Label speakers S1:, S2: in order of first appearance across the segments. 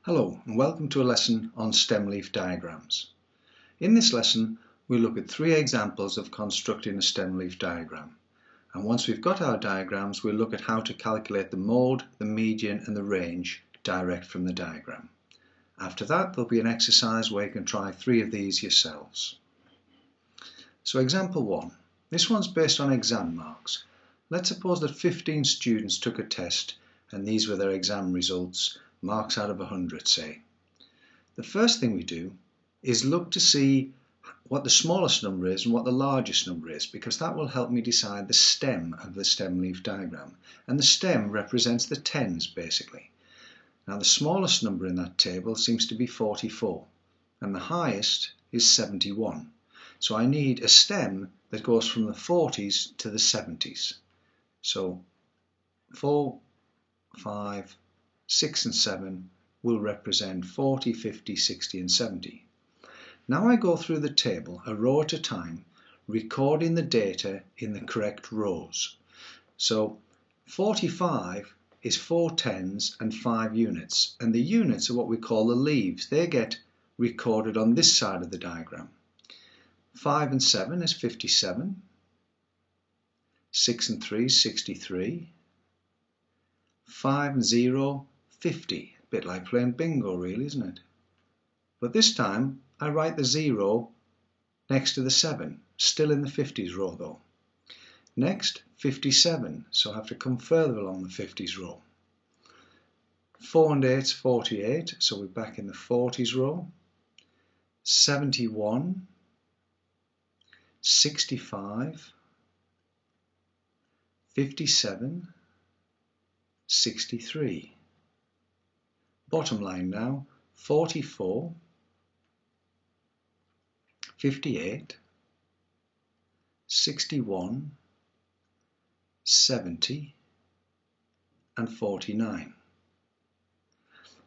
S1: Hello and welcome to a lesson on stem leaf diagrams. In this lesson we'll look at three examples of constructing a stem leaf diagram, and once we've got our diagrams we'll look at how to calculate the mode, the median and the range direct from the diagram. After that there'll be an exercise where you can try three of these yourselves. So example 1. This one's based on exam marks. Let's suppose that 15 students took a test and these were their exam results, marks out of 100 say. The first thing we do is look to see what the smallest number is and what the largest number is, because that will help me decide the stem of the stem leaf diagram, and the stem represents the tens basically. Now the smallest number in that table seems to be 44 and the highest is 71, so I need a stem that goes from the 40s to the 70s. So 4, 5, 6 and 7 will represent 40, 50, 60 and 70. Now I go through the table a row at a time, recording the data in the correct rows. So 45 is 4 tens and 5 units, and the units are what we call the leaves. They get recorded on this side of the diagram. 5 and 7 is 57, 6 and 3 is 63, 5 and 0 50, a bit like playing bingo really, isn't it? But this time I write the 0 next to the 7, still in the 50s row though. Next 57, so I have to come further along the 50s row. 4 and 8 is 48, so we're back in the 40s row. 71, 65, 57, 63. Bottom line now, 44, 58, 61, 70 and 49.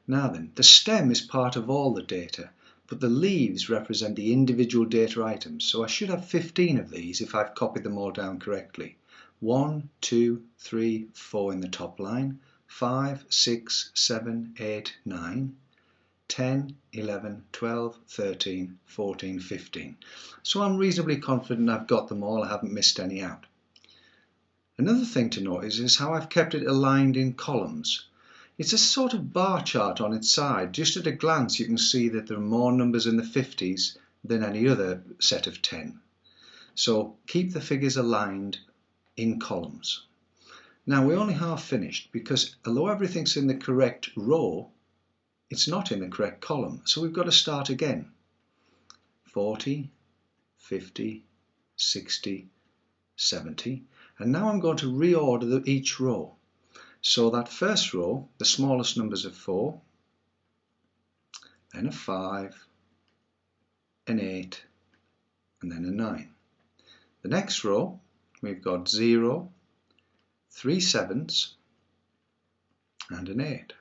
S1: Now then, the stem is part of all the data, but the leaves represent the individual data items, so I should have 15 of these if I've copied them all down correctly. 1, 2, 3, 4 in the top line, 5, 6, 7, 8, 9, 10, 11, 12, 13, 14, 15. So I'm reasonably confident I've got them all, I haven't missed any out. Another thing to notice is how I've kept it aligned in columns. It's a sort of bar chart on its side. Just at a glance you can see that there are more numbers in the 50s than any other set of 10. So keep the figures aligned in columns. Now we're only half finished because although everything's in the correct row, it's not in the correct column, so we've got to start again. 40, 50, 60, 70, and now I'm going to reorder each row. So that first row, the smallest numbers are 4, then a 5, an 8, and then a 9. The next row we've got 0, 3 sevens and an 8.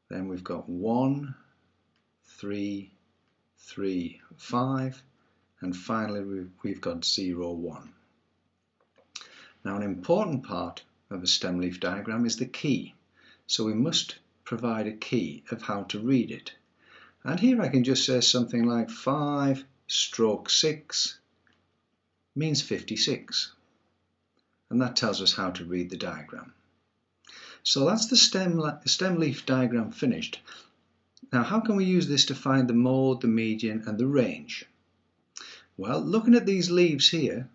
S1: Then we've got 1, 3, 3, 5, and finally we've got 0, 1. Now an important part of a stem leaf diagram is the key, so we must provide a key of how to read it. And here I can just say something like 5 stroke 6 means 56. And that tells us how to read the diagram. So that's the stem leaf diagram finished. Now how can we use this to find the mode, the median and the range? Well, looking at these leaves here,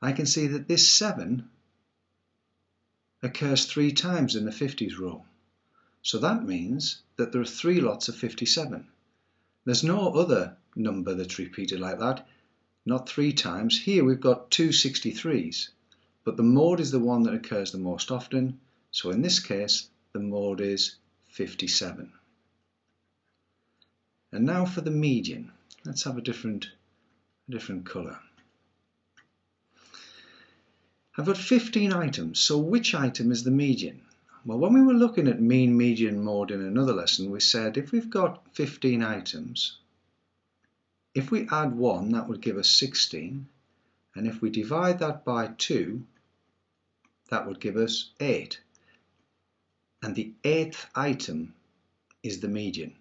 S1: I can see that this 7 occurs 3 times in the 50s row. So that means that there are 3 lots of 57. There's no other number that's repeated like that, not 3 times. Here we've got 2 63s. But the mode is the one that occurs the most often, so in this case the mode is 57. And now for the median. Let's have a different colour. I've got 15 items, so which item is the median? Well, when we were looking at mean, median, mode in another lesson, we said if we've got 15 items, if we add 1 that would give us 16, and if we divide that by 2 that would give us 8. and the 8th item is the median.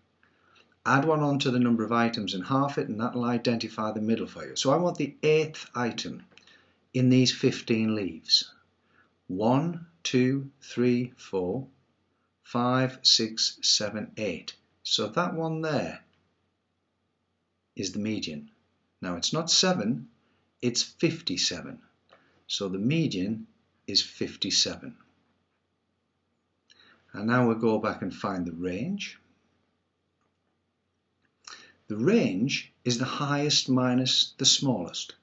S1: Add one on to the number of items and half it, and that will identify the middle for you. So I want the 8th item in these 15 leaves. 1, 2, 3, 4, 5, 6, 7, 8. So that one there is the median. Now it's not 7, it's 57. So the median is 57. And now we'll go back and find the range. The range is the highest minus the smallest.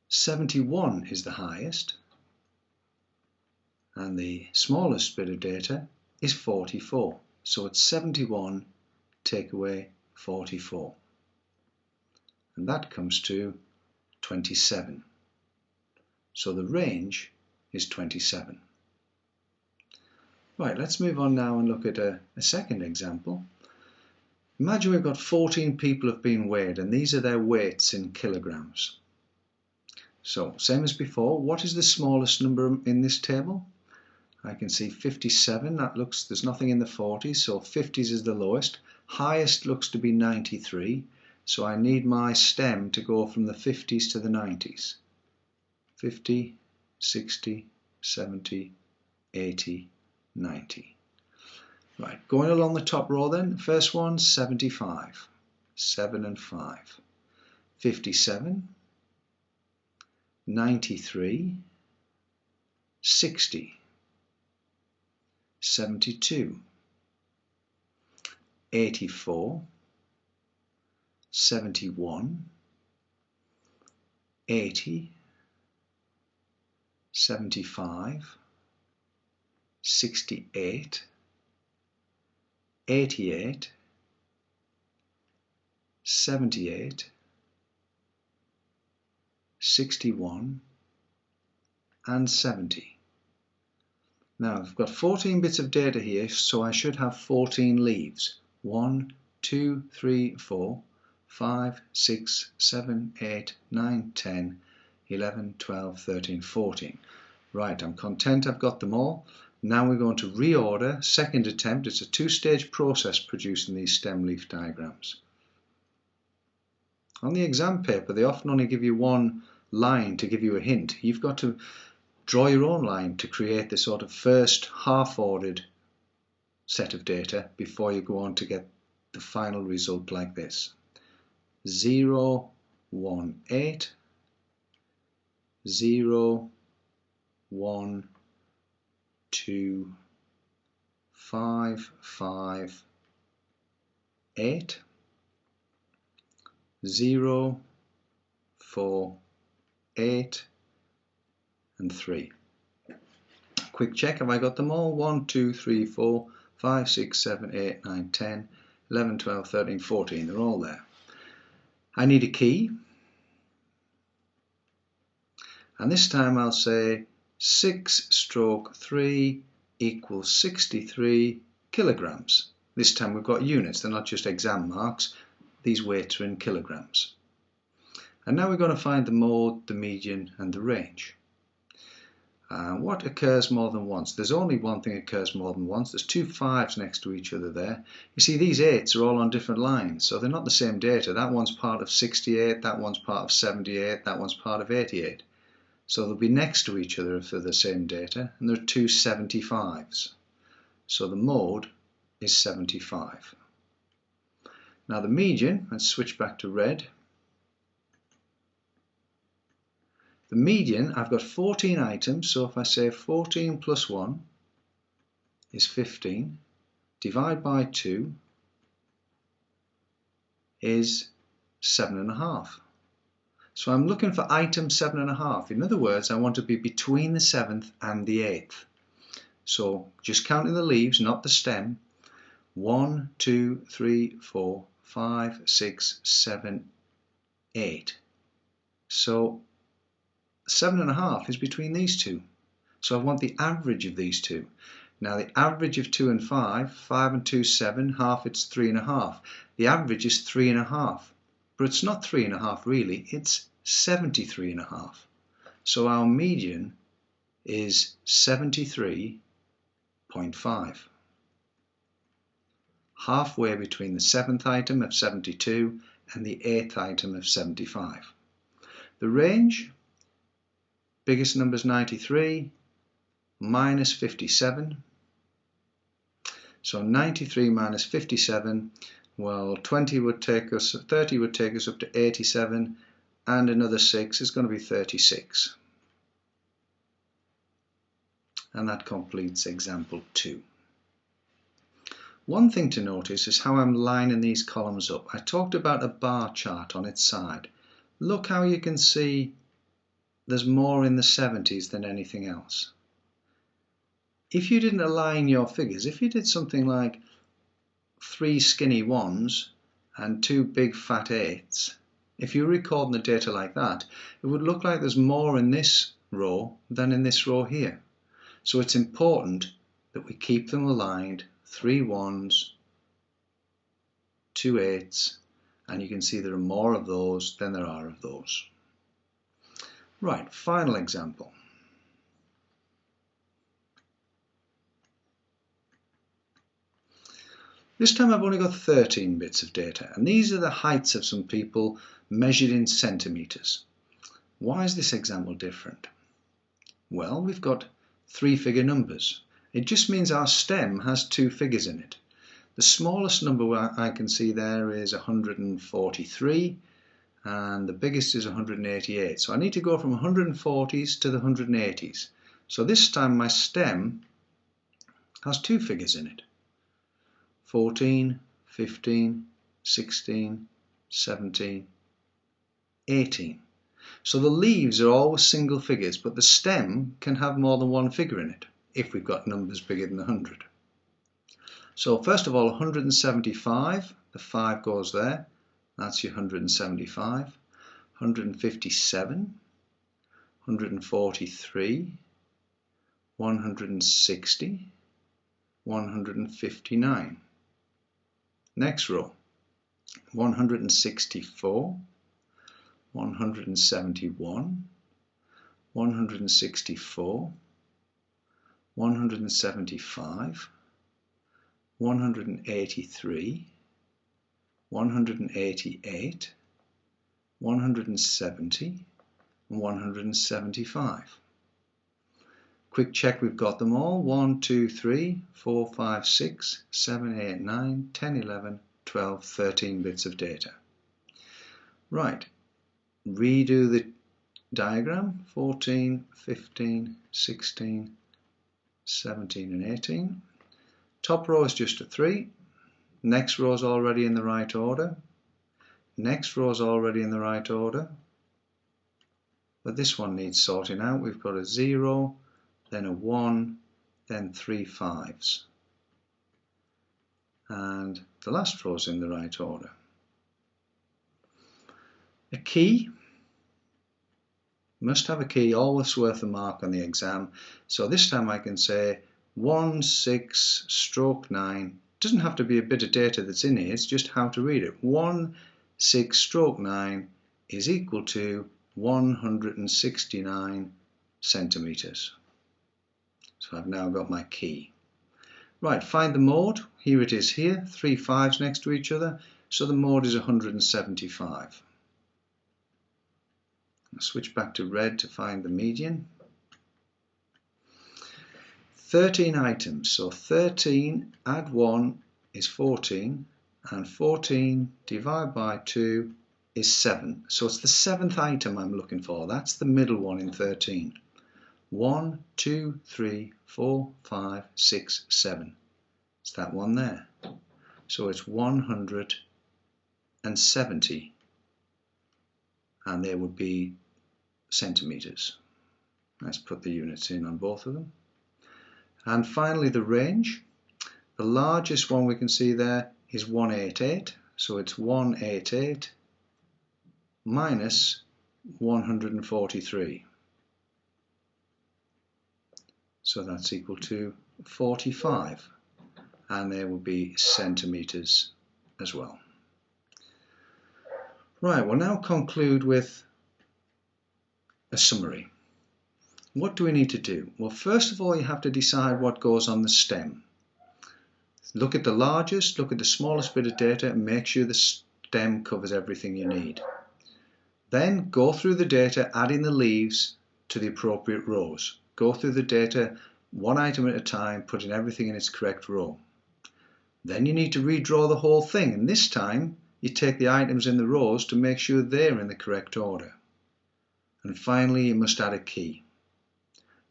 S1: 71 is the highest, and the smallest bit of data is 44. So it's 71 take away 44. And that comes to 27. So the range is 27. Right, let's move on now and look at a second example. Imagine we've got 14 people have been weighed, and these are their weights in kilograms. So, same as before, what is the smallest number in this table? I can see 57, there's nothing in the 40s, so 50s is the lowest. Highest looks to be 93, so I need my stem to go from the 50s to the 90s. 50, 60, 70, 80, 90. Right, going along the top row then, first one, 75, 7 and 5, 57, 93, 60, 72, 84, 71, 80, 75, 68, 88, 78, 61 and 70. Now I've got 14 bits of data here, so I should have 14 leaves. 1, 2, 3, 4, 5, 6, 7, 8, 9, 10, 11, 12, 13, 14. Right, I'm content I've got them all. Now we're going to reorder, second attempt. It's a two-stage process producing these stem leaf diagrams. On the exam paper, they often only give you one line to give you a hint. You've got to draw your own line to create the sort of first half-ordered set of data before you go on to get the final result like this. 0, 1, 8, 0, 1, 2, 5, 5, 8, 0, 4, 8 and 3. Quick check, have I got them all? 1, 2, 3, 4, 5, 6, 7, 8, 9, 10, 11, 12, 13, 14. They're all there. I need a key. And this time I'll say 6/3 equals 63 kilograms. This time we've got units, they're not just exam marks. These weights are in kilograms. And now we're going to find the mode, the median and the range. What occurs more than once? There's only one thing occurs more than once. There's two 5s next to each other there. You see, these 8s are all on different lines, so they're not the same data. That one's part of 68, that one's part of 78, that one's part of 88. So they'll be next to each other if they're the same data, and there are two 75s. So the mode is 75. Now the median, let's switch back to red. The median, I've got 14 items, so if I say 14 plus 1 is 15, divide by 2 is 7.5. So I'm looking for item 7.5. In other words, I want to be between the 7th and the 8th. So just counting the leaves, not the stem. 1, 2, 3, 4, 5, 6, 7, 8. So 7.5 is between these two. So I want the average of these two. Now the average of 2 and 5, 5 and 2, 7, half it's 3.5. The average is 3.5. But it's not 3.5 really, it's 73.5. So our median is 73 0.5. Halfway between the 7th item of 72 and the 8th item of 75. The range, biggest number is 93, minus 57. So 93 minus 57, well, 30 would take us up to 87, and another 6 is going to be 36. And that completes example 2. One thing to notice is how I'm lining these columns up. I talked about a bar chart on its side. Look how you can see there's more in the 70s than anything else. If you didn't align your figures, if you did something like 3 skinny 1s and 2 big fat 8s, if you're recording the data like that, it would look like there's more in this row than in this row here. So it's important that we keep them aligned, 3 1s, 2 8s, and you can see there are more of those than there are of those. Right, final example. This time I've only got 13 bits of data, and these are the heights of some people measured in centimetres. Why is this example different? Well, we've got 3-figure numbers. It just means our stem has 2 figures in it. The smallest number I can see there is 143, and the biggest is 188. So I need to go from 140s to the 180s. So this time my stem has 2 figures in it. 14, 15, 16, 17, 18. So the leaves are always single figures, but the stem can have more than 1 figure in it if we've got numbers bigger than 100. So first of all, 175, the 5 goes there, that's your 175. 157, 143, 160, 159. Next row, 164, 171, 164, 175, 183, 188, 170, and 175. Quick check we've got them all. 1, 2, 3, 4, 5, 6, 7, 8, 9, 10, 11, 12, 13 bits of data. Right, redo the diagram. 14, 15, 16, 17 and 18. Top row is just a 3. Next row is already in the right order. Next row is already in the right order. But this one needs sorting out. We've got a 0, then a 1, then 3 5s. And the last row is in the right order. A key. Must have a key, always worth a mark on the exam. So this time I can say 16/9. Doesn't have to be a bit of data that's in here, it's just how to read it. 16/9 is equal to 169 centimetres. So I've now got my key. Right, find the mode. Here it is here, 3 5s next to each other. So the mode is 175. I'll switch back to red to find the median. 13 items, so 13 add 1 is 14, and 14 divided by 2 is 7. So it's the 7th item I'm looking for. That's the middle one in 13. 1, 2, 3, 4, 5, 6, 7. It's that one there. So it's 170, and there would be centimetres. Let's put the units in on both of them. And finally the range. The largest one we can see there is 188, so it's 188 minus 143. So that's equal to 45, and there will be centimetres as well. Right, we'll now conclude with a summary. What do we need to do? Well, first of all, you have to decide what goes on the stem. Look at the largest, look at the smallest bit of data, and make sure the stem covers everything you need. Then go through the data, adding the leaves to the appropriate rows. Go through the data one item at a time, putting everything in its correct row. Then you need to redraw the whole thing, and this time you take the items in the rows to make sure they're in the correct order. And finally, you must add a key.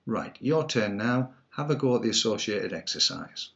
S1: Right, your turn now. Have a go at the associated exercise.